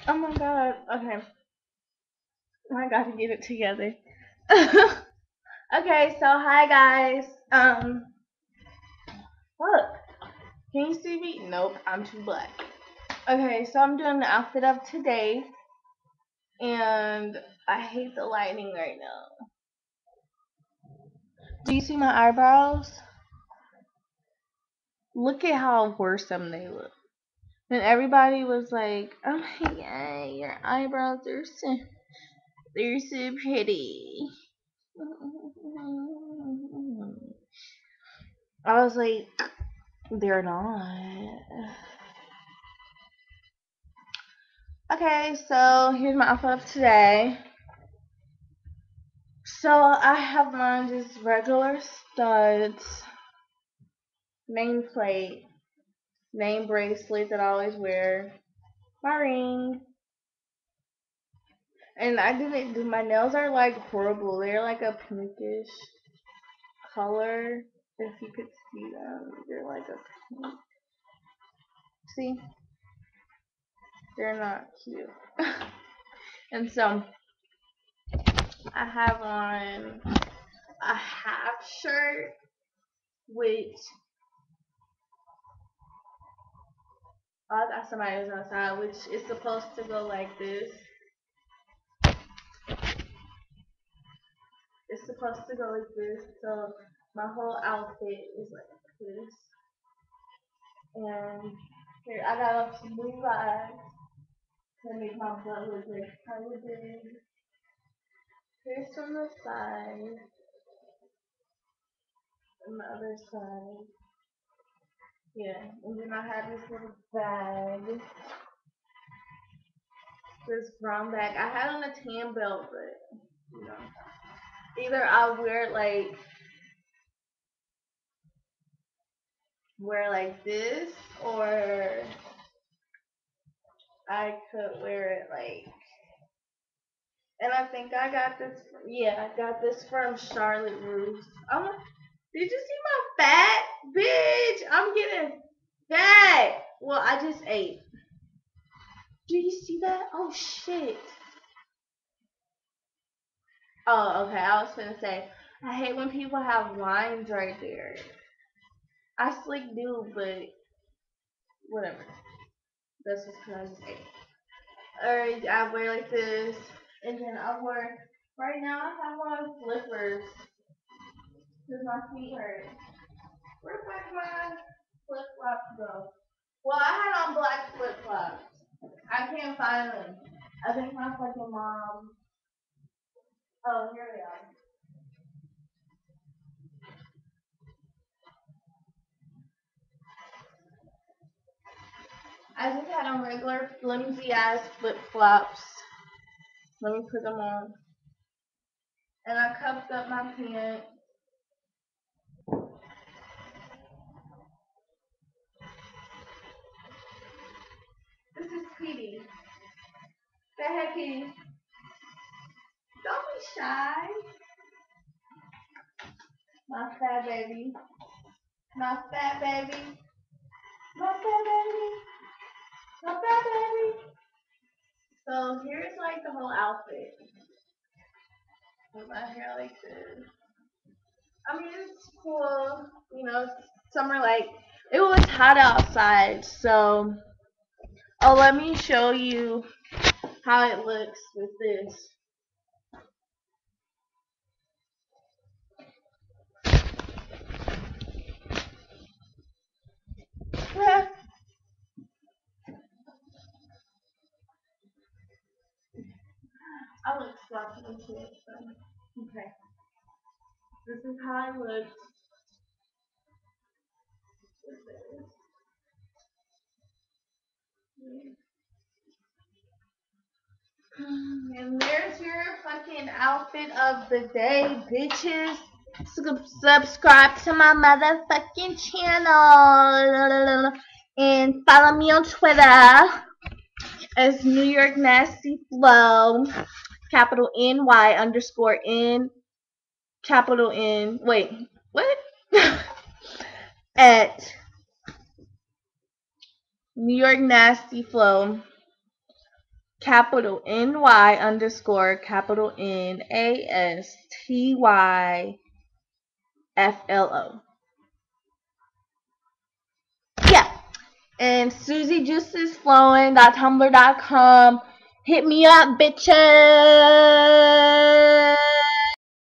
Oh my god. Okay. I got to get it together. Okay, so hi guys. Look. Can you see me? Nope, I'm too black. Okay, so I'm doing the outfit of today, and I hate the lighting right now. Do you see my eyebrows? Look at how worrisome they look. And everybody was like, "Oh my god, your eyebrows are they're so pretty." I was like, "They're not." Okay, so here's my outfit of today. So I have mine just regular studs, nameplate, name bracelet that I always wear, my ring, and I didn't do my nails are like horrible. They're like a pinkish color. If you could see them, they're like a pink. See, they're not cute. And so I have on a half shirt, which I got somebody else outside, which is supposed to go like this. It's supposed to go like this, so my whole outfit is like this. And here I got some Levi's to make my butt look like kind of big. Here's from the side, and the other side. Yeah, and then I have this little bag, this brown bag. I had on a tan belt, but you know, either I wear like this, or I could wear it like. And I think I got this. Yeah, I got this from Charlotte Russe. Did you see my fat bitch? I'm getting fat. Well, I just ate. Do you see that? Oh shit. Oh, okay. I was gonna say I hate when people have lines right there. I slick do, but whatever. That's just because I just ate. Alright, I wear like this, and then I wear. Right now, I have on slippers because my feet hurt. Where the fuck my flip flops go? Well, I had on black flip flops. I can't find them. I think my fucking mom. Oh, here we are. I just had on regular flimsy ass flip flops. Let me put them on. And I cuffed up my pants. This is Petey. Say hey, Petey. Don't be shy. My fat baby. My fat baby. My fat baby. My fat baby. So here's like the whole outfit. With my hair like this. I mean, it's cool. You know, summer like it was hot outside, so let me show you how it looks with this. I look sloppy and shit, so okay. This is how I look with this. And there's your fucking outfit of the day, bitches. Subscribe to my motherfucking channel and follow me on Twitter as New York Nasty Flow, capital NY underscore N, capital N. Wait, what? At New York Nasty Flow capital NY underscore capital NASTYFLO. Yeah. And SusieJuicesFlowing.tumblr.com. Hit me up, bitches.